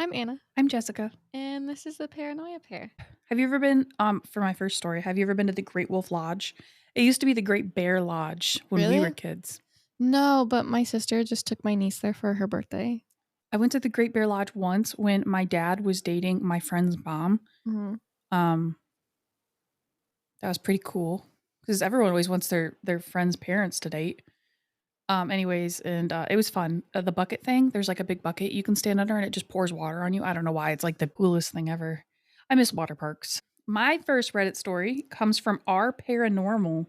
I'm Anna, I'm Jessica. and this is the Paranoia Pair. Have you ever been, for my first story, have you ever been to the Great Wolf Lodge? It used to be the Great Bear Lodge when we were Really? kids. No, but my sister just took my niece there for her birthday. I went to the Great Bear Lodge once when my dad was dating my friend's mom. Mhm. Um, that was pretty cool because everyone always wants their friends' parents to date. Anyways, and it was fun. The bucket thing, there's like a big bucket you can stand under and it just pours water on you. I don't know why. It's like the coolest thing ever. I miss water parks. My first Reddit story comes from our paranormal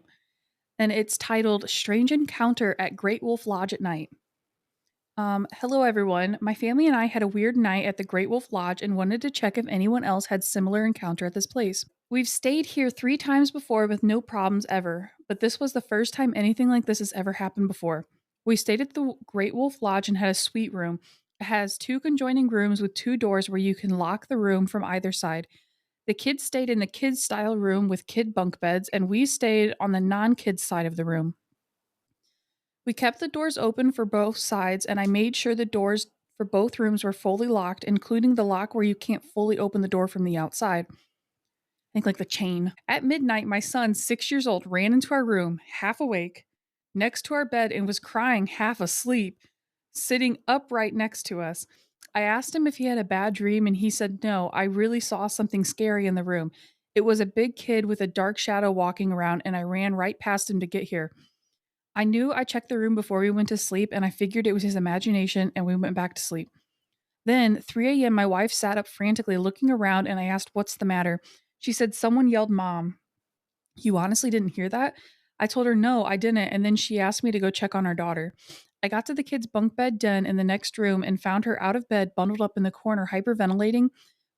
and it's titled Strange Encounter at Great Wolf Lodge at Night. Hello, everyone. My family and I had a weird night at the Great Wolf Lodge and wanted to check if anyone else had similar encounter at this place. We've stayed here 3 times before with no problems ever, but this was the first time anything like this has ever happened before. We stayed at the Great Wolf Lodge and had a suite room. It has 2 conjoining rooms with 2 doors where you can lock the room from either side. The kids stayed in the kids style room with kid bunk beds, and we stayed on the non kids side of the room. We kept the doors open for both sides, and I made sure the doors for both rooms were fully locked, including the lock where you can't fully open the door from the outside. Think like the chain. At midnight, my son, 6 years old, ran into our room, half awake, next to our bed, and was crying half asleep, sitting upright next to us. I asked him if he had a bad dream, and he said no. I really saw something scary in the room. It was a big kid with a dark shadow walking around, and I ran right past him to get here. I knew I checked the room before we went to sleep, and I figured it was his imagination, and we went back to sleep. Then, 3 a.m., my wife sat up frantically looking around, and I asked, "What's the matter?" She said, "Someone yelled, Mom." You honestly didn't hear that? I told her, no, I didn't, and then she asked me to go check on our daughter. I got to the kids' bunk bed den in the next room and found her out of bed, bundled up in the corner, hyperventilating,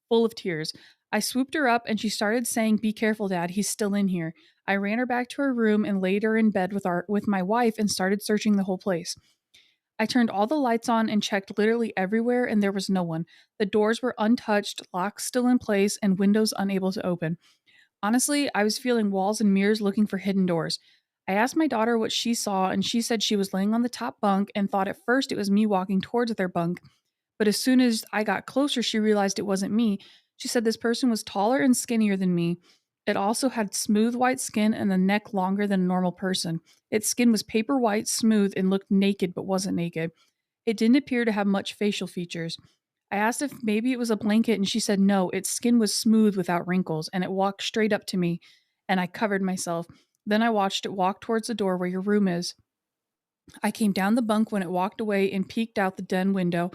full of tears. I swooped her up and she started saying, "Be careful, Dad, he's still in here." I ran her back to her room and laid her in bed with my wife and started searching the whole place. I turned all the lights on and checked literally everywhere, and there was no one. The doors were untouched, locks still in place, and windows unable to open. Honestly, I was feeling walls and mirrors looking for hidden doors. I asked my daughter what she saw, and she said she was laying on the top bunk and thought at first it was me walking towards their bunk. But as soon as I got closer, she realized it wasn't me. She said this person was taller and skinnier than me. It also had smooth white skin and a neck longer than a normal person. Its skin was paper white, smooth, and looked naked but wasn't naked. It didn't appear to have much facial features. I asked if maybe it was a blanket, and she said no, its skin was smooth without wrinkles, and it walked straight up to me, and I covered myself. Then I watched it walk towards the door where your room is. I came down the bunk when it walked away and peeked out the den window,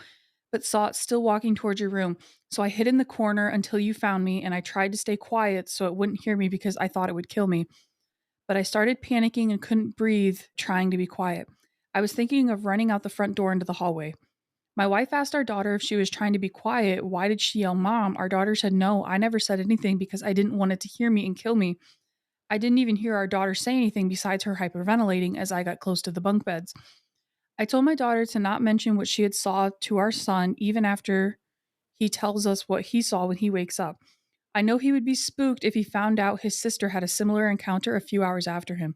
but saw it still walking towards your room. So I hid in the corner until you found me, and I tried to stay quiet so it wouldn't hear me because I thought it would kill me. But I started panicking and couldn't breathe, trying to be quiet. I was thinking of running out the front door into the hallway. My wife asked our daughter if she was trying to be quiet. Why did she yell, Mom? Our daughter said, No, I never said anything because I didn't want it to hear me and kill me. I didn't even hear our daughter say anything besides her hyperventilating as I got close to the bunk beds. I told my daughter to not mention what she had saw to our son even after he tells us what he saw when he wakes up. I know he would be spooked if he found out his sister had a similar encounter a few hours after him.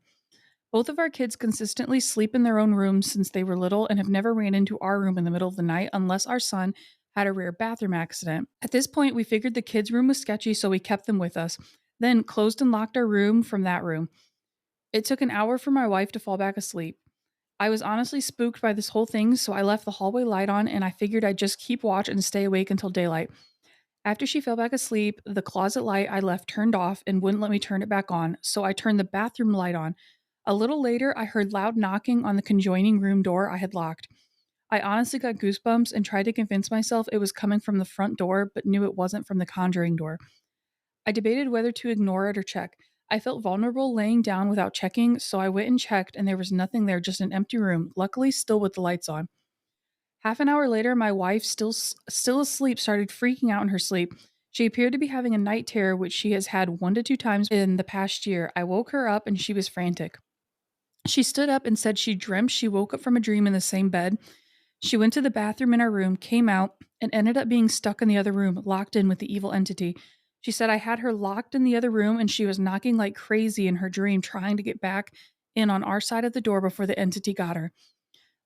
Both of our kids consistently sleep in their own rooms since they were little and have never ran into our room in the middle of the night unless our son had a rare bathroom accident. At this point, we figured the kids' room was sketchy, so we kept them with us, then closed and locked our room from that room. It took an hour for my wife to fall back asleep. I was honestly spooked by this whole thing, so I left the hallway light on and I figured I'd just keep watch and stay awake until daylight. After she fell back asleep, the closet light I left turned off and wouldn't let me turn it back on, so I turned the bathroom light on. A little later, I heard loud knocking on the conjoining room door I had locked. I honestly got goosebumps and tried to convince myself it was coming from the front door, but knew it wasn't from the conjuring door. I debated whether to ignore it or check. I felt vulnerable laying down without checking, so I went and checked, and there was nothing there, just an empty room, luckily still with the lights on. Half an hour later, my wife, still asleep, started freaking out in her sleep. She appeared to be having a night terror, which she has had 1 to 2 times in the past year. I woke her up and she was frantic. She stood up and said she dreamt she woke up from a dream in the same bed. She went to the bathroom in our room, came out, and ended up being stuck in the other room, locked in with the evil entity. She said I had her locked in the other room and she was knocking like crazy in her dream, trying to get back in on our side of the door before the entity got her.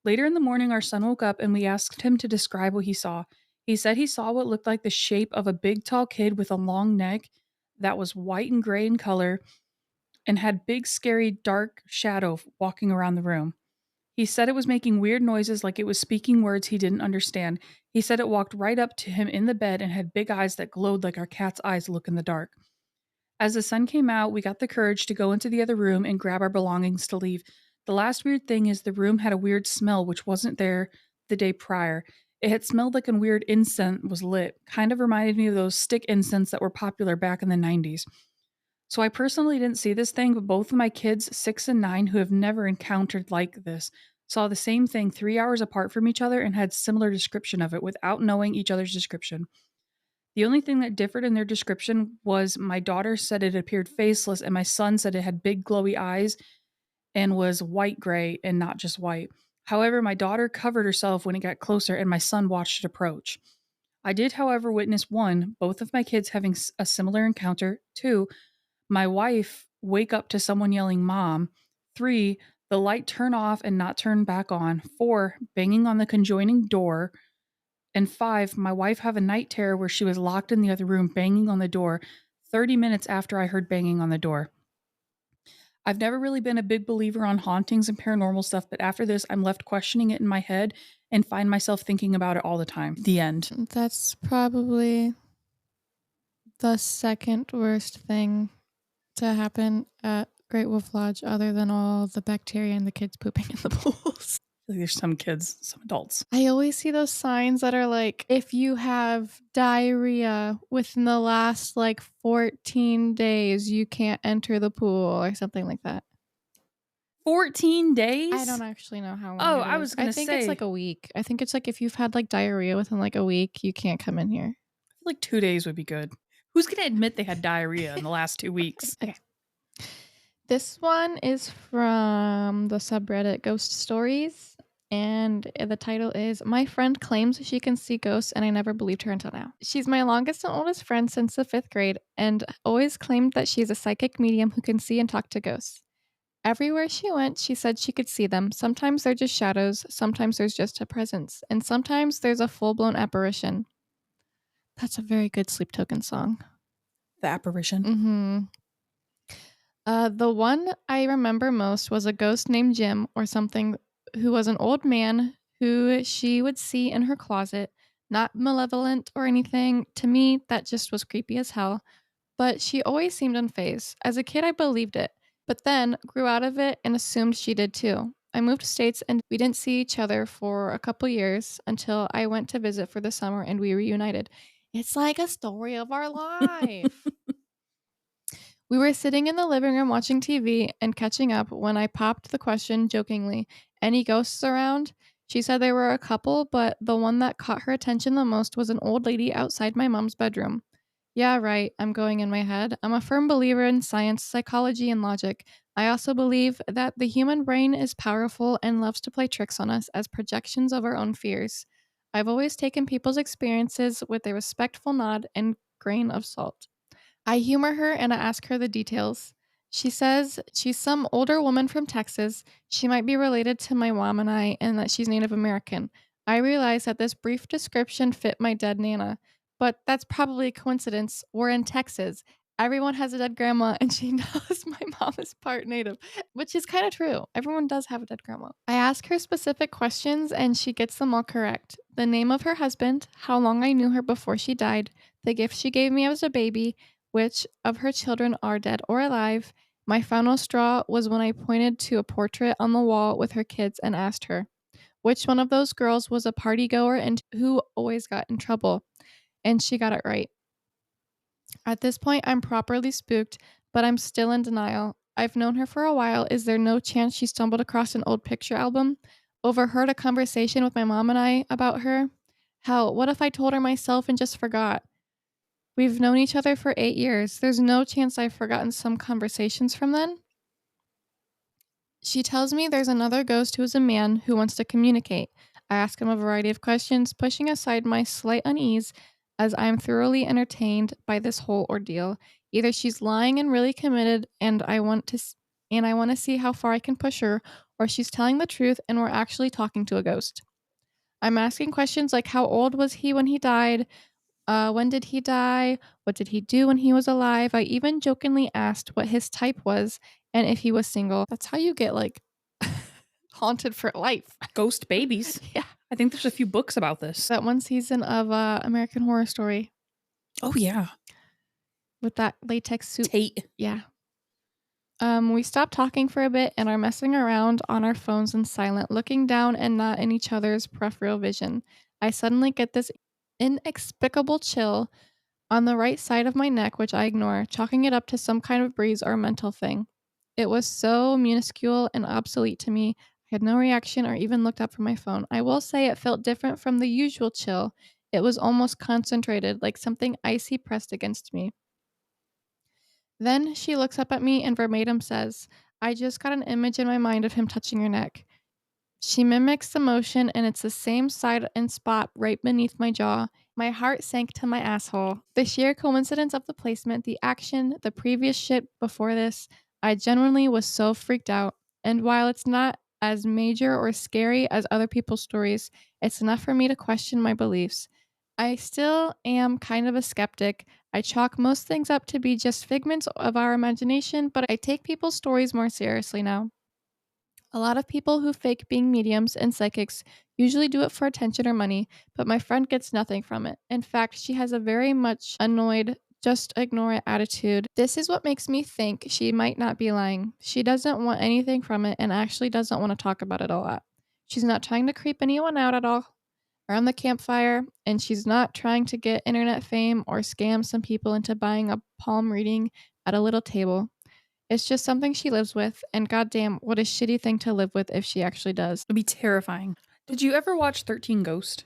Later in the morning, our son woke up and we asked him to describe what he saw. He said he saw what looked like the shape of a big, tall kid with a long neck that was white and gray in color and had big, scary, dark shadow walking around the room. He said it was making weird noises like it was speaking words he didn't understand. He said it walked right up to him in the bed and had big eyes that glowed like our cat's eyes look in the dark. As the sun came out, we got the courage to go into the other room and grab our belongings to leave. The last weird thing is the room had a weird smell which wasn't there the day prior. It had smelled like a weird incense was lit, kind of reminded me of those stick incense that were popular back in the 90s. So I personally didn't see this thing, but both of my kids, 6 and 9, who have never encountered like this, saw the same thing 3 hours apart from each other and had similar description of it without knowing each other's description. The only thing that differed in their description was my daughter said it appeared faceless, and my son said it had big glowy eyes and was white gray and not just white. However, my daughter covered herself when it got closer, and my son watched it approach. I did, however, witness one, both of my kids having a similar encounter. Two, my wife wake up to someone yelling, Mom. Three, the light turn off and not turn back on. Four, banging on the conjoining door. And five, my wife have a night terror where she was locked in the other room banging on the door 30 minutes after I heard banging on the door. I've never really been a big believer on hauntings and paranormal stuff, but after this, I'm left questioning it in my head and find myself thinking about it all the time. The end. That's probably the second worst thing to happen at Great Wolf Lodge, other than all the bacteria and the kids pooping in the pools. There's some kids, some adults. I always see those signs that are like, if you have diarrhea within the last 14 days, you can't enter the pool or something like that. 14 days? I don't actually know how long. Oh, it I is. was gonna I think say. it's like a week. I think it's like if you've had diarrhea within a week, you can't come in here. I feel like 2 days would be good. Who's gonna admit they had diarrhea in the last 2 weeks? Okay. This one is from the subreddit Ghost Stories, and the title is My Friend Claims She Can See Ghosts, and I Never Believed Her Until Now. She's my longest and oldest friend since the 5th grade, and always claimed that she's a psychic medium who can see and talk to ghosts. Everywhere she went, she said she could see them. Sometimes they're just shadows, sometimes there's just a presence, and sometimes there's a full-blown apparition. That's a very good Sleep Token song. The apparition? Mm-hmm. The one I remember most was a ghost named Jim or something, who was an old man who she would see in her closet. Not malevolent or anything. To me, that just was creepy as hell. But she always seemed unfazed. As a kid, I believed it, but then grew out of it and assumed she did too. I moved to States and we didn't see each other for a couple years until I went to visit for the summer and we reunited. It's like a story of our life. We were sitting in the living room watching TV and catching up when I popped the question jokingly, any ghosts around? She said there were a couple, but the one that caught her attention the most was an old lady outside my mom's bedroom. Yeah, right, I'm going in my head. I'm a firm believer in science, psychology, and logic. I also believe that the human brain is powerful and loves to play tricks on us as projections of our own fears. I've always taken people's experiences with a respectful nod and grain of salt. I humor her and I ask her the details. She says she's some older woman from Texas. She might be related to my mom and I, and that she's Native American. I realize that this brief description fit my dead Nana, but that's probably a coincidence. We're in Texas. Everyone has a dead grandma, and she knows my mom is part Native, which is kind of true. Everyone does have a dead grandma. I ask her specific questions, and she gets them all correct. The name of her husband, how long I knew her before she died, the gift she gave me as a baby, which of her children are dead or alive. My final straw was when I pointed to a portrait on the wall with her kids and asked her, which one of those girls was a party goer and who always got in trouble? And she got it right. At this point, I'm properly spooked, but I'm still in denial. I've known her for a while. Is there no chance she stumbled across an old picture album? Overheard a conversation with my mom and I about her? Hell, what if I told her myself and just forgot? We've known each other for 8 years. There's no chance I've forgotten some conversations from then. She tells me there's another ghost who is a man who wants to communicate. I ask him a variety of questions, pushing aside my slight unease as I'm thoroughly entertained by this whole ordeal. Either she's lying and really committed and I want to see how far I can push her, or she's telling the truth and we're actually talking to a ghost. I'm asking questions like how old was he when he died? When did he die? What did he do when he was alive? I even jokingly asked what his type was and if he was single. That's how you get like haunted for life. Ghost babies. Yeah. I think there's a few books about this. That one season of American Horror Story Oh, yeah. with that latex suit. Tate. Yeah. We stop talking for a bit and are messing around on our phones in silent, looking down and not in each other's peripheral vision. I suddenly get this inexplicable chill on the right side of my neck, which I ignore, chalking it up to some kind of breeze or mental thing. It was so minuscule and obsolete to me. I had no reaction or even looked up from my phone. I will say it felt different from the usual chill. It was almost concentrated, like something icy pressed against me. Then she looks up at me and verbatim says, I just got an image in my mind of him touching your neck. She mimics the motion, and it's the same side and spot right beneath my jaw. My heart sank to my asshole. The sheer coincidence of the placement, the action, the previous shit before this, I genuinely was so freaked out. And while it's not as major or scary as other people's stories, it's enough for me to question my beliefs. I still am kind of a skeptic. I chalk most things up to be just figments of our imagination, but I take people's stories more seriously now. A lot of people who fake being mediums and psychics usually do it for attention or money, but my friend gets nothing from it. In fact, she has a very much annoyed, just ignore it attitude. This is what makes me think she might not be lying. She doesn't want anything from it and actually doesn't want to talk about it a lot. She's not trying to creep anyone out at all around the campfire, and she's not trying to get internet fame or scam some people into buying a palm reading at a little table. It's just something she lives with, and goddamn, what a shitty thing to live with if she actually does. It'd be terrifying. Did you ever watch 13 Ghost?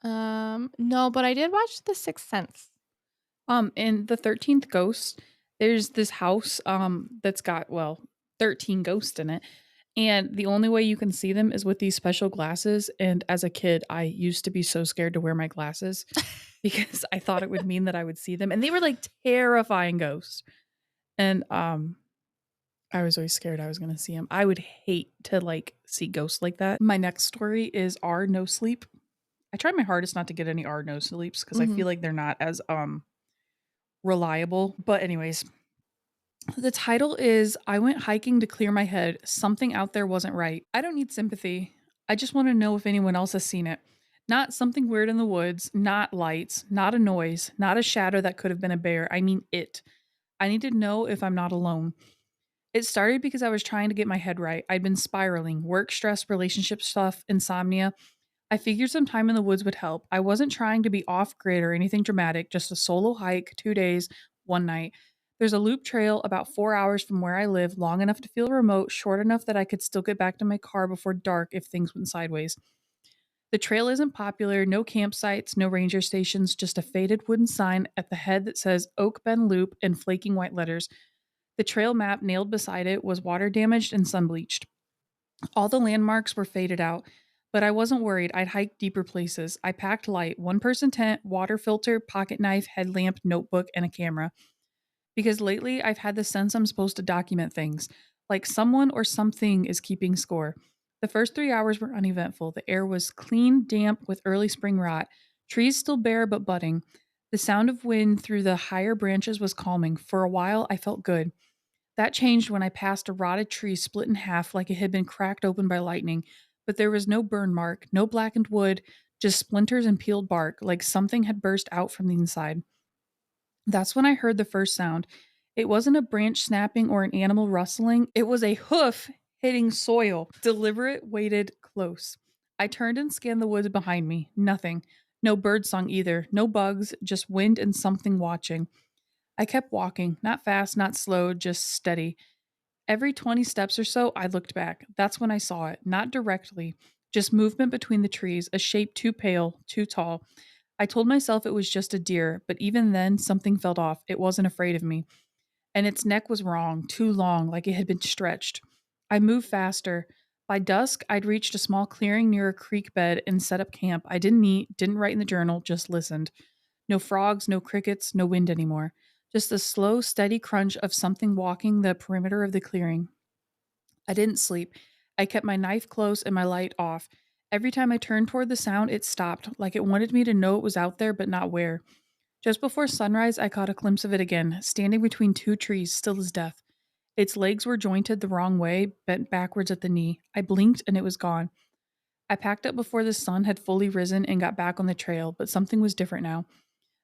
No, but I did watch The Sixth Sense. In the 13th Ghost, there's this house that's got, well, 13 ghosts in it. And the only way you can see them is with these special glasses. And as a kid, I used to be so scared to wear my glasses because I thought it would mean that I would see them. And they were like terrifying ghosts. And I was always scared I was going to see them. I would hate to like see ghosts like that. My next story is R No Sleep. I tried my hardest not to get any R No Sleeps because I Mhm. feel like they're not as reliable. But anyways, the title is I went hiking to clear my head. Something out there wasn't right. I don't need sympathy. I just want to know if anyone else has seen it. Not something weird in the woods, not lights, not a noise, not a shadow that could have been a bear. I mean it. I need to know if I'm not alone. It started because I was trying to get my head right. I'd been spiraling, work stress, relationship stuff, insomnia. I figured some time in the woods would help. I wasn't trying to be off grid or anything dramatic, just a solo hike, 2 days, one night. There's a loop trail about 4 hours from where I live, long enough to feel remote, short enough that I could still get back to my car before dark if things went sideways. The trail isn't popular, no campsites, no ranger stations, just a faded wooden sign at the head that says Oak Bend Loop in flaking white letters. The trail map nailed beside it was water damaged and sun bleached. All the landmarks were faded out, but I wasn't worried. I'd hike deeper places. I packed light, one person tent, water filter, pocket knife, headlamp, notebook, and a camera. Because lately I've had the sense I'm supposed to document things, like someone or something is keeping score. The first 3 hours were uneventful. The air was clean, damp, with early spring rot. Trees still bare but budding. The sound of wind through the higher branches was calming. For a while, I felt good. That changed when I passed a rotted tree split in half like it had been cracked open by lightning, but there was no burn mark, no blackened wood, just splinters and peeled bark, like something had burst out from the inside. That's when I heard the first sound. It wasn't a branch snapping or an animal rustling, it was a hoof hitting soil, deliberate, weighted, close. I turned and scanned the woods behind me. Nothing. No bird song either. No bugs, just wind and something watching. I kept walking, not fast, not slow, just steady. Every 20 steps or so, I looked back. That's when I saw it, not directly, just movement between the trees, a shape too pale, too tall. I told myself it was just a deer, but even then, something felt off. It wasn't afraid of me. And its neck was wrong, too long, like it had been stretched. I moved faster. By dusk, I'd reached a small clearing near a creek bed and set up camp. I didn't eat, didn't write in the journal, just listened. No frogs, no crickets, no wind anymore. Just the slow, steady crunch of something walking the perimeter of the clearing. I didn't sleep. I kept my knife close and my light off. Every time I turned toward the sound, it stopped, like it wanted me to know it was out there, but not where. Just before sunrise, I caught a glimpse of it again, standing between two trees, still as death. Its legs were jointed the wrong way, bent backwards at the knee. I blinked and it was gone. I packed up before the sun had fully risen and got back on the trail, but something was different now.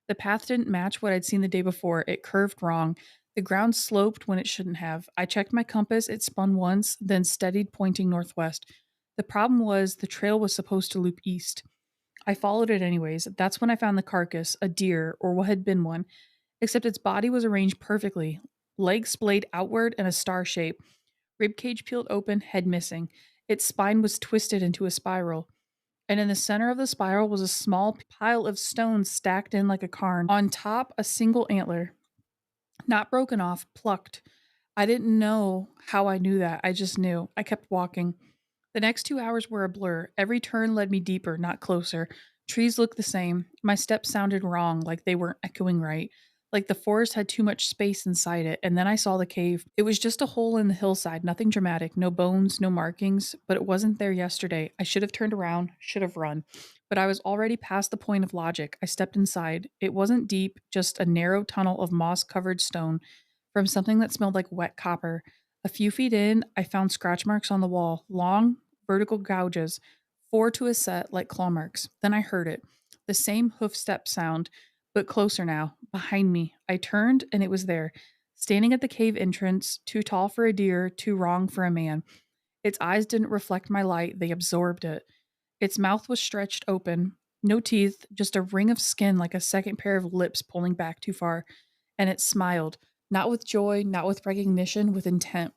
The path didn't match what I'd seen the day before. It curved wrong. The ground sloped when it shouldn't have. I checked my compass. It spun once, then steadied, pointing northwest. The problem was the trail was supposed to loop east. I followed it anyways. That's when I found the carcass, a deer, or what had been one, except its body was arranged perfectly. Legs splayed outward in a star shape. Ribcage peeled open, head missing. Its spine was twisted into a spiral, and in the center of the spiral was a small pile of stones stacked in like a cairn. On top, a single antler, not broken off, plucked. I didn't know how I knew that. I just knew. I kept walking. The next 2 hours were a blur. Every turn led me deeper, not closer. Trees looked the same. My steps sounded wrong, like they weren't echoing right. Like the forest had too much space inside it. And then I saw the cave. It was just a hole in the hillside, nothing dramatic, no bones, no markings, but it wasn't there yesterday. I should have turned around, should have run. But I was already past the point of logic. I stepped inside. It wasn't deep, just a narrow tunnel of moss covered stone from something that smelled like wet copper. A few feet in, I found scratch marks on the wall, long, vertical gouges, four to a set like claw marks. Then I heard it. The same hoof step sound, but closer now, behind me. I turned and it was there, standing at the cave entrance, too tall for a deer, too wrong for a man. Its eyes didn't reflect my light, they absorbed it. Its mouth was stretched open, no teeth, just a ring of skin like a second pair of lips pulling back too far. And it smiled, not with joy, not with recognition, with intent.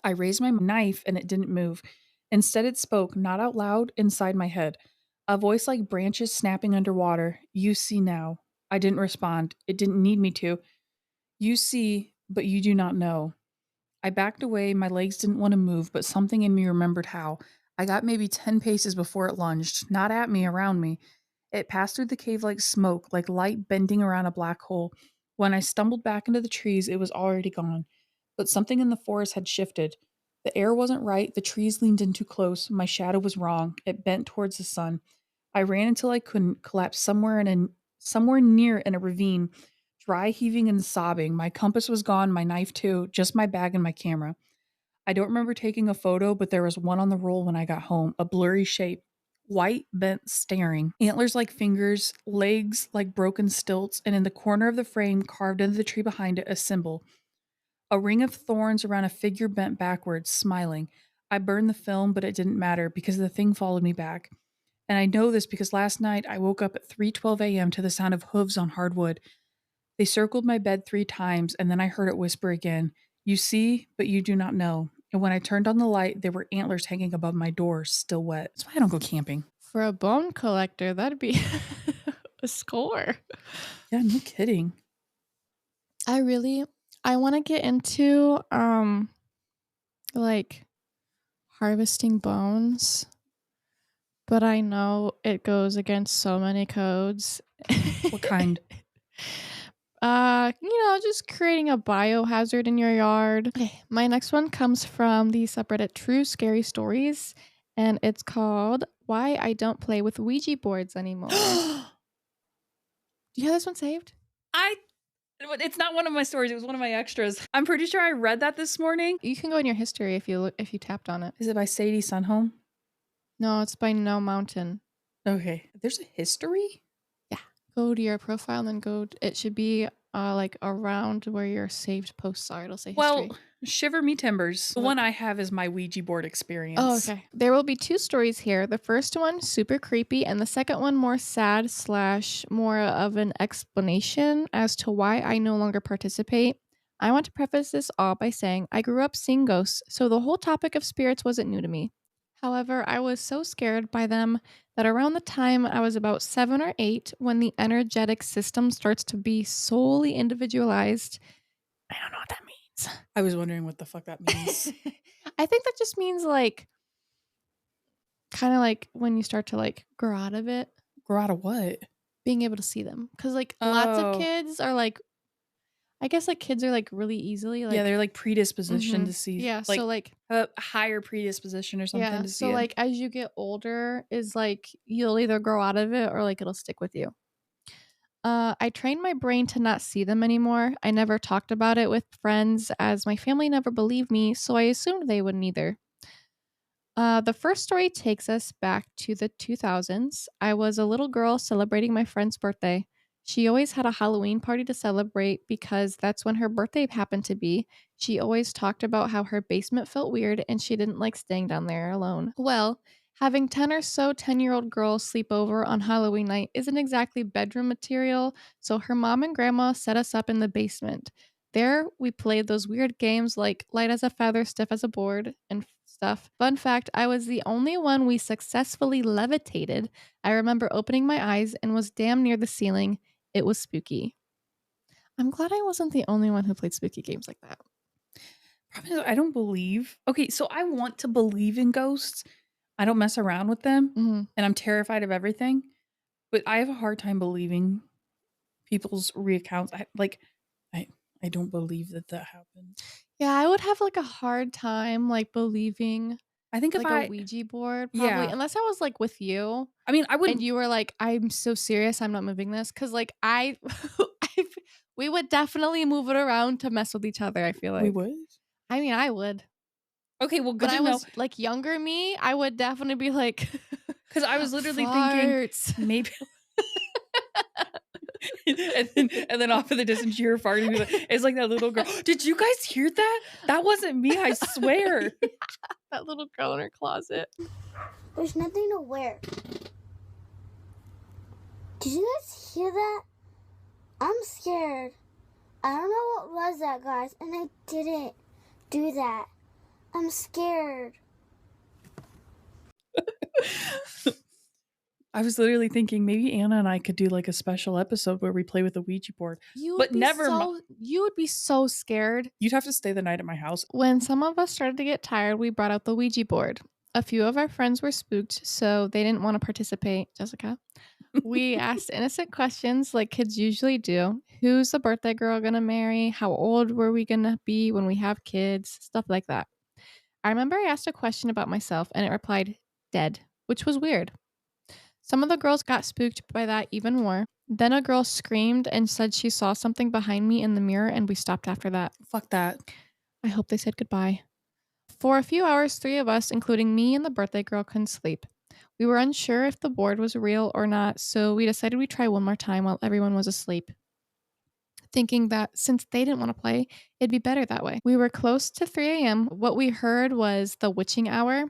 I raised my knife and it didn't move. Instead, it spoke, not out loud, inside my head. A voice like branches snapping underwater. You see now. I didn't respond. It didn't need me to. You see, but you do not know. I backed away. My legs didn't want to move, but something in me remembered how. I got maybe 10 paces before it lunged, not at me, around me. It passed through the cave like smoke, like light bending around a black hole. When I stumbled back into the trees, it was already gone. But something in the forest had shifted. The air wasn't right, the trees leaned in too close, my shadow was wrong. It bent towards the sun. I ran until I couldn't, collapsed somewhere near in a ravine, dry heaving and sobbing. My compass was gone, my knife too, just my bag and my camera. I don't remember taking a photo, but there was one on the roll when I got home, a blurry shape. White, bent, staring. Antlers like fingers, legs like broken stilts, and in the corner of the frame, carved into the tree behind it, a symbol. A ring of thorns around a figure bent backwards, smiling. I burned the film, but it didn't matter because the thing followed me back. And I know this because last night I woke up at 3:12 a.m. to the sound of hooves on hardwood. They circled my bed 3 times, and then I heard it whisper again, You see, but you do not know. And when I turned on the light, there were antlers hanging above my door, still wet. That's why I don't go camping. For a bone collector, that'd be a score. Yeah, no kidding. I want to get into like harvesting bones, but I know it goes against so many codes. What kind? Just creating a biohazard in your yard. Okay, my next one comes from the subreddit True Scary Stories, and it's called Why I Don't Play with Ouija Boards Anymore. Do you have this one saved? It's not one of my stories. It was one of my extras. I'm pretty sure I read that this morning. You can go in your history if you tapped on it. Is it by Sadie Sunholm? No, it's by No Mountain. Okay. There's a history? Yeah. Go to your profile and then it should be like around where your saved posts are. It'll say history. Well, shiver me timbers. The one I have is my Ouija board experience. Oh, okay. There will be 2 stories here. The first one, super creepy, and the second one, more sad / more of an explanation as to why I no longer participate. I want to preface this all by saying I grew up seeing ghosts, so the whole topic of spirits wasn't new to me. However, I was so scared by them that around the time I was about 7 or 8, when the energetic system starts to be solely individualized, I don't know what that means. I was wondering what the fuck that means. I think that just means kind of like when you start to grow out of it. Grow out of what? Being able to see them. Because lots of kids are I guess, like, kids are, like, really easily, Yeah, like they're, like, predisposition to mhm. see Yeah, so, like, like a higher predisposition or something yeah, to so, see it. like, as you get older is, like, you'll either grow out of it or, like, it'll stick with you. I trained my brain to not see them anymore. I never talked about it with friends as my family never believed me, so I assumed they wouldn't either. The first story takes us back to the 2000s. I was a little girl celebrating my friend's birthday. She always had a Halloween party to celebrate because that's when her birthday happened to be. She always talked about how her basement felt weird and she didn't like staying down there alone. Well, having 10 or so 10-year-old girls sleep over on Halloween night isn't exactly bedroom material, so her mom and grandma set us up in the basement. There, we played those weird games like light as a feather, stiff as a board, and stuff. Fun fact, I was the only one we successfully levitated. I remember opening my eyes and was damn near the ceiling. It was spooky. I'm glad I wasn't the only one who played spooky games like that. Problem is I don't believe okay, so I want to believe in ghosts. I don't mess around with them, Mhm. and I'm terrified of everything, but I have a hard time believing people's recounts. I I don't believe that that happened. Yeah, I would have, like, a hard time, like, believing, I think if like, a I Ouija board probably, yeah. unless I was, like, with you I mean, I and wouldn't you were like, "I'm so serious, I'm not moving this," because like, I I we would definitely move it around to mess with each other, I feel we like. would? I mean, I would. Okay, well, When good I to know was, like, younger me, I would definitely be like, because I was literally thinking "Farts." maybe and then off in the distance, you hear farting, be like it's like that little girl, "Did you guys hear that? That wasn't me, I swear." Yeah, that little girl in her closet. There's nothing to wear. Did you guys hear that? I'm scared. I don't know what was that, guys, and I didn't do that. I'm scared. I was literally thinking maybe Anna and I could do, like, a special episode where we play with a Ouija board, but never mi You would be so scared. you'd have to stay the night at my house. When some of us started to get tired, we brought out the Ouija board. A few of our friends were spooked, so they didn't want to participate. Jessica. We asked innocent questions like kids usually do. Who's the birthday girl gonna marry? How old were we gonna be when we have kids? Stuff like that. I remember I asked a question about myself and it replied, dead, which was weird. Some of the girls got spooked by that even more. Then a girl screamed and said she saw something behind me in the mirror, and we stopped after that. Fuck that. I hope they said goodbye. For a few hours, three of us, including me and the birthday girl, couldn't sleep. We were unsure if the board was real or not, so we decided we'd try one more time while everyone was asleep, thinking that since they didn't want to play, it'd be better that way. We were close to 3 a.m. What we heard was the witching hour.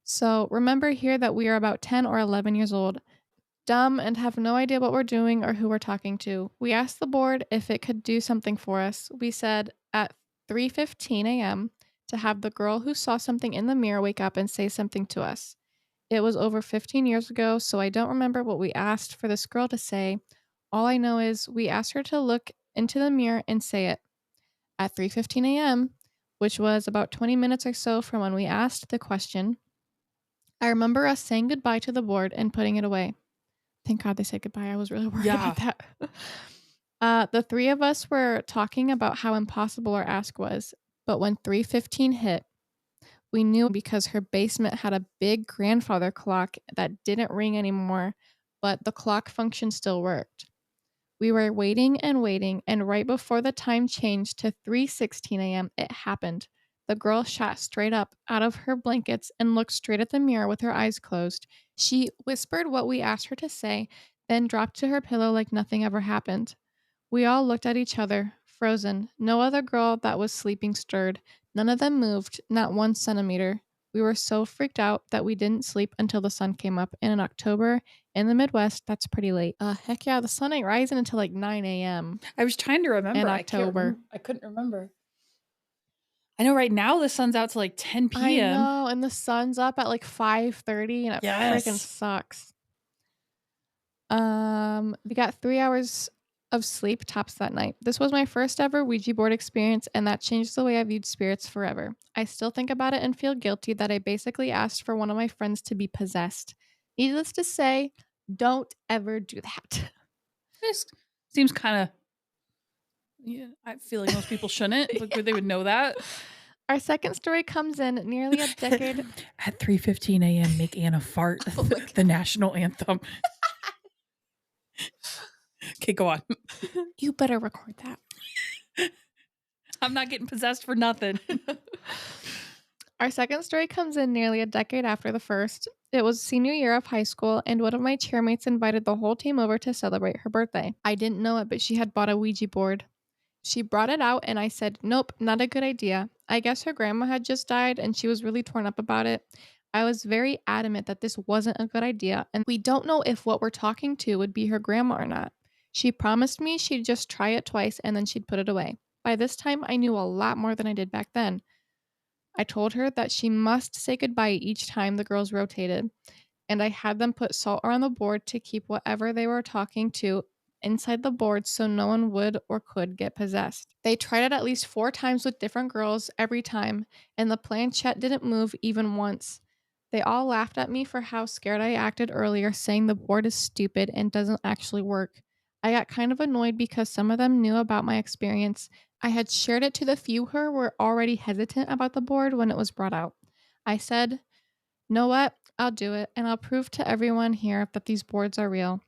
So remember here that we are about 10 or 11 years old, dumb and have no idea what we're doing or who we're talking to. We asked the board if it could do something for us. We said at 3:15 a.m. to have the girl who saw something in the mirror wake up and say something to us. It was over 15 years ago, so I don't remember what we asked for this girl to say. All I know is we asked her to look into the mirror and say it at 3:15 a.m., which was about 20 minutes or so from when we asked the question. I remember us saying goodbye to the board and putting it away. Thank God they said goodbye. I was really worried Yeah. about that. The three of us were talking about how impossible our ask was, but when 3:15 hit, we knew because her basement had a big grandfather clock that didn't ring anymore, but the clock function still worked. We were waiting and waiting, and right before the time changed to 3:16 a.m., it happened. The girl shot straight up out of her blankets and looked straight at the mirror with her eyes closed. She whispered what we asked her to say, then dropped to her pillow like nothing ever happened. We all looked at each other, frozen. No other girl that was sleeping stirred. None of them moved, not 1 centimeter. We were so freaked out that we didn't sleep until the sun came up. And in October, in the Midwest, that's pretty late. Heck yeah, the sun ain't rising until like 9 a.m. I was trying to remember. in I can't October. I couldn't remember. I know right now the sun's out to like 10 I PM. know, and the sun's up at like 5:30 and it freaking Yes. sucks. We got 3 hours of sleep tops that night. This was my first ever Ouija board experience, and that changed the way I viewed spirits forever. I still think about it and feel guilty that I basically asked for one of my friends to be possessed. Needless to say, don't ever do that. This seems kind of Yeah, I feel like most people shouldn't, but they would know that. Our second story comes in nearly a decade. At 3:15 a.m., make Anna fart Oh my the national anthem. Okay, go on. You better record that. I'm not getting possessed for nothing. Our second story comes in nearly a decade after the first. It was senior year of high school, and one of my chairmates invited the whole team over to celebrate her birthday. I didn't know it, but she had bought a Ouija board. She brought it out, and I said, nope, not a good idea. I guess her grandma had just died, and she was really torn up about it. I was very adamant that this wasn't a good idea, and we don't know if what we're talking to would be her grandma or not. She promised me she'd just try it twice, and then she'd put it away. By this time, I knew a lot more than I did back then. I told her that she must say goodbye each time the girls rotated, and I had them put salt around the board to keep whatever they were talking to inside the board so no one would or could get possessed. They tried it at least 4 times with different girls every time, and the planchette didn't move even once. They all laughed at me for how scared I acted earlier, saying the board is stupid and doesn't actually work. I got kind of annoyed because some of them knew about my experience. I had shared it to the few who were already hesitant about the board when it was brought out. I said, know what? I'll do it, and I'll prove to everyone here that these boards are real.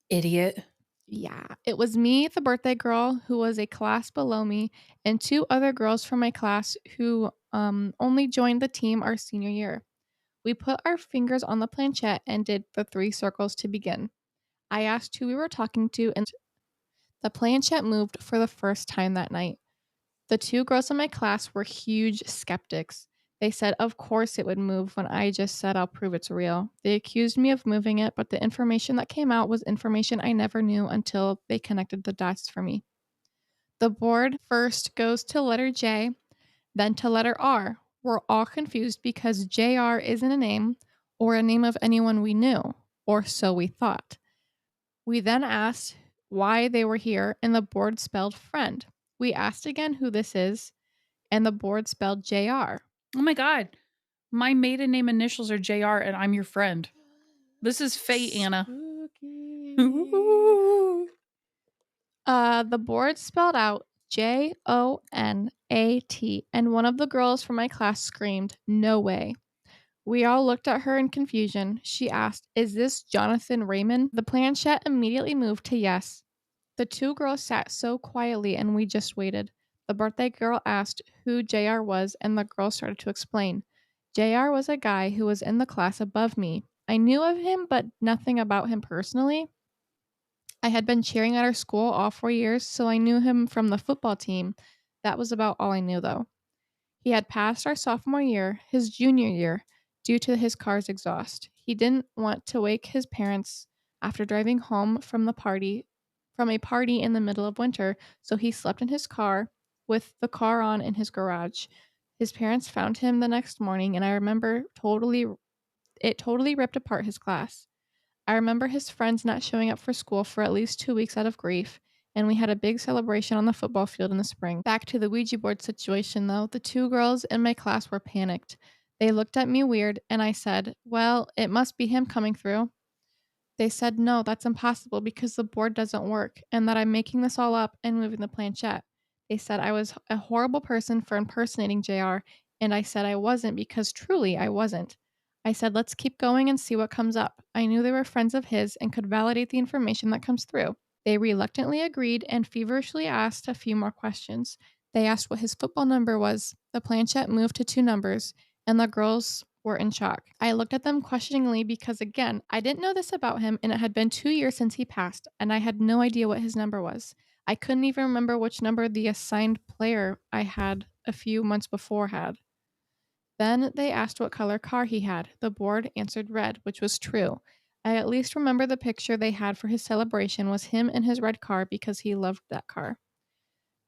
Idiot. Yeah, it was me, the birthday girl, who was a class below me, and 2 other girls from my class who only joined the team our senior year. We put our fingers on the planchette and did the 3 circles to begin. I asked who we were talking to, and the planchette moved for the first time that night. The 2 girls in my class were huge skeptics. They said, of course it would move when I just said I'll prove it's real. They accused me of moving it, but the information that came out was information I never knew until they connected the dots for me. The board first goes to letter J, then to letter R. We're all confused because JR isn't a name or a name of anyone we knew, or so we thought. We then asked why they were here, and the board spelled friend. We asked again who this is, and the board spelled JR. Oh my God. My maiden name initials are JR and I'm your friend. This is fate, Anna. The board spelled out JONAT, and one of the girls from my class screamed, no way. We all looked at her in confusion. She asked, is this Jonathan Raymond? The planchette immediately moved to yes. The 2 girls sat so quietly and we just waited. The birthday girl asked who JR was, and the girl started to explain. JR was a guy who was in the class above me. I knew of him, but nothing about him personally. I had been cheering at our school all 4 years, so I knew him from the football team. That was about all I knew, though. He had passed our sophomore year, his junior year, due to his car's exhaust. He didn't want to wake his parents after driving home from a party in the middle of winter, so he slept in his car with the car on in his garage. His parents found him the next morning, and I remember it totally ripped apart his class. I remember his friends not showing up for school for at least 2 weeks out of grief, and we had a big celebration on the football field in the spring. Back to the Ouija board situation, though, the 2 girls in my class were panicked. They looked at me weird, and I said, well, it must be him coming through. They said, no, that's impossible because the board doesn't work, and that I'm making this all up and moving the planchette. They said I was a horrible person for impersonating JR, and I said I wasn't because truly I wasn't. I said, let's keep going and see what comes up. I knew they were friends of his and could validate the information that comes through. They reluctantly agreed and feverishly asked a few more questions. They asked what his football number was. The planchette moved to 2 numbers, and the girls were in shock. I looked at them questioningly because, again, I didn't know this about him, and it had been 2 years since he passed, and I had no idea what his number was. I couldn't even remember which number the assigned player I had a few months before had. Then they asked what color car he had. The board answered red, which was true. I at least remember the picture they had for his celebration was him in his red car because he loved that car.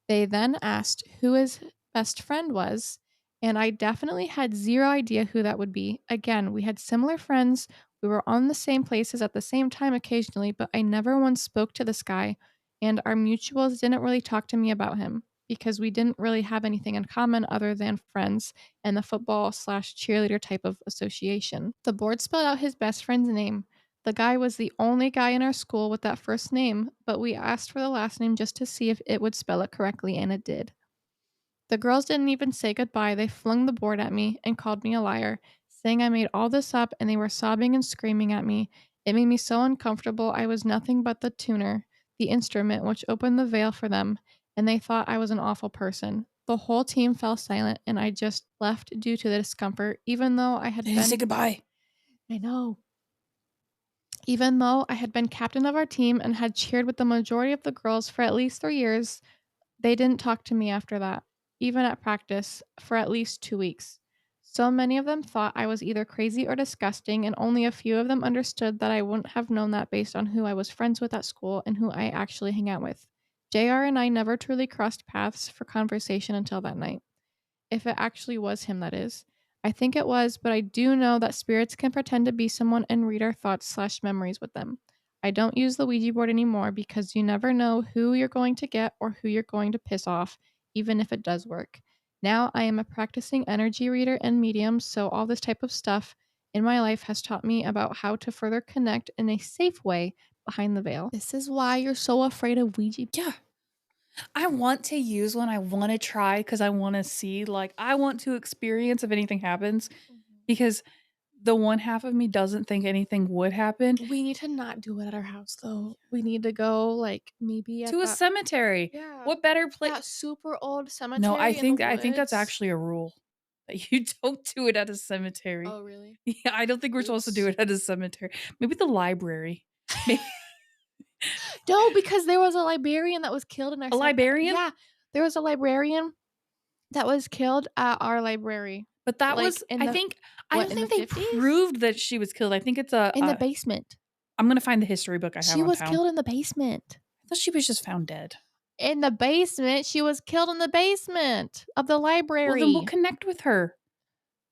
They then asked who his best friend was, and I definitely had zero idea who that would be. Again, we had similar friends, we were on the same places at the same time occasionally, but I never once spoke to this guy, and our mutuals didn't really talk to me about him because we didn't really have anything in common other than friends and the football/cheerleader type of association. The board spelled out his best friend's name. The guy was the only guy in our school with that first name, but we asked for the last name just to see if it would spell it correctly, and it did. The girls didn't even say goodbye. They flung the board at me and called me a liar, saying I made all this up, and they were sobbing and screaming at me. It made me so uncomfortable. I was nothing but the tuner, the instrument which opened the veil for them, and they thought I was an awful person. The whole team fell silent, and I just left due to the discomfort, even though I had They didn't say been. goodbye. I know. Even though I had been captain of our team and had cheered with the majority of the girls for at least 3 years, they didn't talk to me after that, even at practice, for at least 2 weeks. So many of them thought I was either crazy or disgusting, and only a few of them understood that I wouldn't have known that based on who I was friends with at school and who I actually hang out with. JR and I never truly crossed paths for conversation until that night. If it actually was him, that is. I think it was, but I do know that spirits can pretend to be someone and read our thoughts/memories with them. I don't use the Ouija board anymore because you never know who you're going to get or who you're going to piss off, even if it does work. Now I am a practicing energy reader and medium, so all this type of stuff in my life has taught me about how to further connect in a safe way behind the veil. This is why you're so afraid of Ouija. Yeah. I want to use one. I want to try because I want to see, like, I want to experience if anything happens because the one half of me doesn't think anything would happen. We need to not do it at our house, though. We need to go, like, maybe at To a that, cemetery. yeah, What better place? that super old cemetery No, I in the think that's woods. actually a rule that you don't do it at a cemetery. Oh, really? Yeah, I don't think we're supposed to do Oops. it at a cemetery. Maybe the library. Maybe No, because there was a librarian that was killed in our a librarian? Yeah, there was a librarian that was killed at our library. But that Like, was in I the think I don't in the think they 50s? proved that she was killed. I think it's In the basement. I'm gonna find the history book I have She on was town. killed in the basement. I thought she was just found dead. In the basement? She was killed in the basement of the Well, then we'll library. connect with her.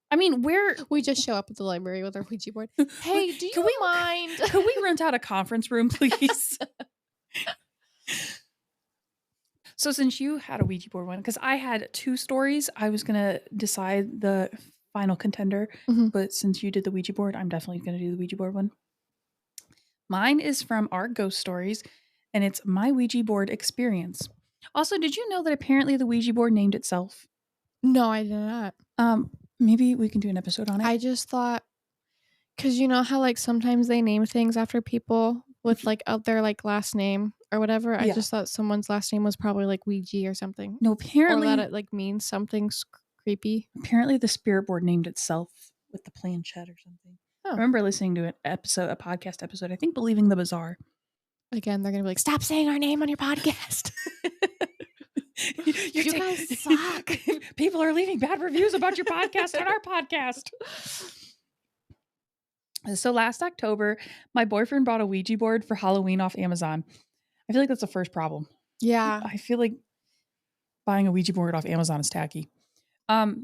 I mean, where We just show up at the library with our Ouija board. Hey, do Can you we- mind? could we rent out a conference room, please? So since you had a Ouija board one, because I had 2 stories, I was gonna decide the final contender. Mhm. But since you did the Ouija board, I'm definitely gonna do the Ouija board one. Mine is from our ghost stories, and it's my Ouija board experience. Also, did you know that apparently the Ouija board named itself? No, I did not. Maybe we can do an episode on it. I just thought, because you know how, like, sometimes they name things after people with, like, their, like, last name or whatever? I Yeah. just thought someone's last name was probably, like, Ouija or something. No, Or apparently that it, like, means something creepy. apparently the spirit board named itself with the planchette or something. Oh. I remember listening to a podcast episode, I think Believing the Bizarre. Again, they're gonna be like, "Stop saying our name on your podcast." You guys suck. People are leaving bad reviews about your podcast on our podcast. So last October, my boyfriend bought a Ouija board for Halloween off Amazon. I feel like that's the first problem. Yeah. I feel like buying a Ouija board off Amazon is tacky.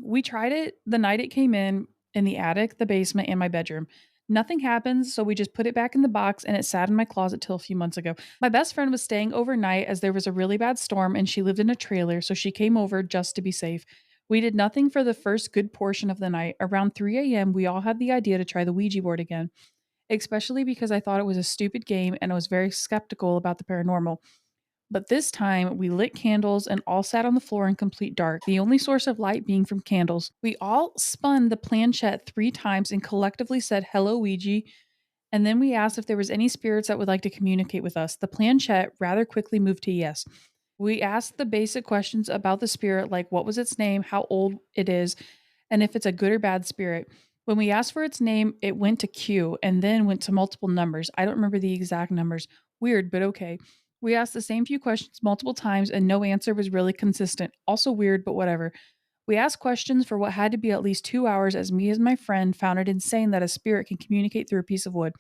We tried it the night it came in the attic, the basement, and my bedroom. Nothing happens, so we just put it back in the box and it sat in my closet till a few months ago. My best friend was staying overnight as there was a really bad storm and she lived in a trailer, so she came over just to be safe. We did nothing for the first good portion of the night. Around 3 a.m., we all had the idea to try the Ouija board again, especially because I thought it was a stupid game and I was very skeptical about the paranormal. But this time, we lit candles and all sat on the floor in complete dark, the only source of light being from candles. We all spun the planchette 3 times and collectively said, "Hello, Ouija." And then we asked if there was any spirits that would like to communicate with us. The planchette rather quickly moved to yes. We asked the basic questions about the spirit, like what was its name, how old it is, and if it's a good or bad spirit. When we asked for its name, it went to Q and then went to multiple numbers. I don't remember the exact numbers. Weird, but okay. We asked the same few questions multiple times and no answer was really consistent. Also weird, but whatever. We asked questions for what had to be at least 2 hours as me and my friend found it insane that a spirit can communicate through a piece of wood.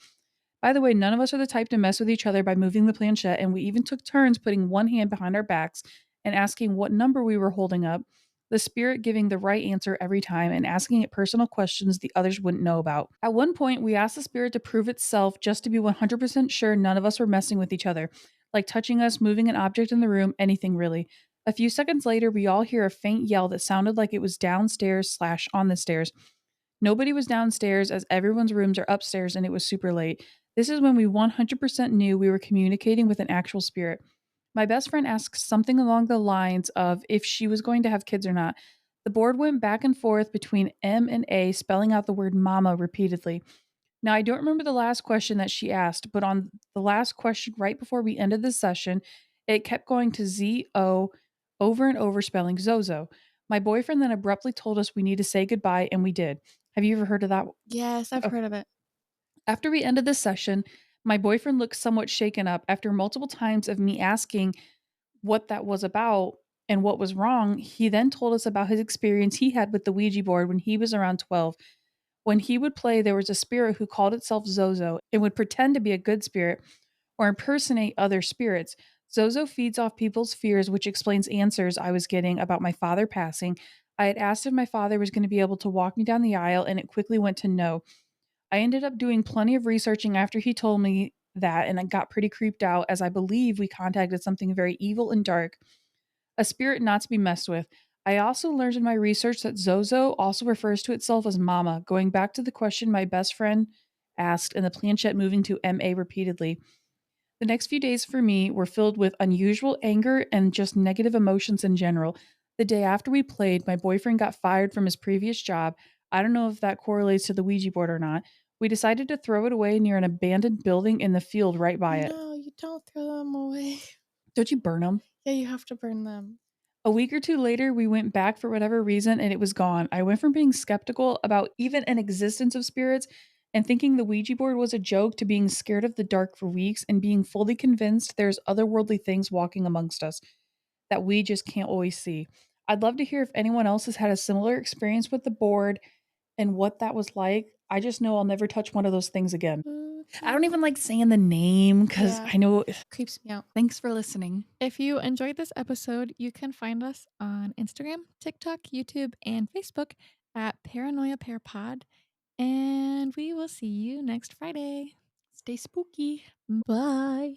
By the way, none of us are the type to mess with each other by moving the planchette, and we even took turns putting one hand behind our backs and asking what number we were holding up, the spirit giving the right answer every time and asking it personal questions the others wouldn't know about. At one point, we asked the spirit to prove itself just to be 100% sure none of us were messing with each other, like touching us, moving an object in the room, anything really. A few seconds later, we all hear a faint yell that sounded like it was downstairs/on the stairs. Nobody was downstairs as everyone's rooms are upstairs and it was super late. This is when we 100% knew we were communicating with an actual spirit. My best friend asked something along the lines of if she was going to have kids or not. The board went back and forth between M and A, spelling out the word mama repeatedly. Now, I don't remember the last question that she asked, but on the last question right before we ended the session, it kept going to ZO over and over, spelling Zozo. My boyfriend then abruptly told us we need to say goodbye, and we did. Have you ever heard of that? Yes, I've Okay. heard of it. After we ended the session, my boyfriend looked somewhat shaken up after multiple times of me asking what that was about and what was wrong. He then told us about his experience he had with the Ouija board when he was around 12. When he would play, there was a spirit who called itself Zozo and would pretend to be a good spirit or impersonate other spirits. Zozo feeds off people's fears, which explains answers I was getting about my father passing. I had asked if my father was going to be able to walk me down the aisle, and it quickly went to no. I ended up doing plenty of researching after he told me that, and I got pretty creeped out as I believe we contacted something very evil and dark, a spirit not to be messed with. I also learned in my research that Zozo also refers to itself as Mama, going back to the question my best friend asked and the planchette moving to MA repeatedly. The next few days for me were filled with unusual anger and just negative emotions in general. The day after we played, my boyfriend got fired from his previous job. I don't know if that correlates to the Ouija board or not. We decided to throw it away near an abandoned building in the field right by it. No, you don't throw them away. Don't you burn them? Yeah, you have to burn them. A week or two later, we went back for whatever reason and it was gone. I went from being skeptical about even an existence of spirits and thinking the Ouija board was a joke to being scared of the dark for weeks and being fully convinced there's otherworldly things walking amongst us that we just can't always see. I'd love to hear if anyone else has had a similar experience with the board and what that was like. I just know I'll never touch one of those things again. I don't even like saying the name because Yeah. I know. Creeps me out. Thanks for listening. If you enjoyed this episode, you can find us on Instagram, TikTok, YouTube, and Facebook at Paranoia Pair Pod. And we will see you next Friday. Stay spooky. Bye.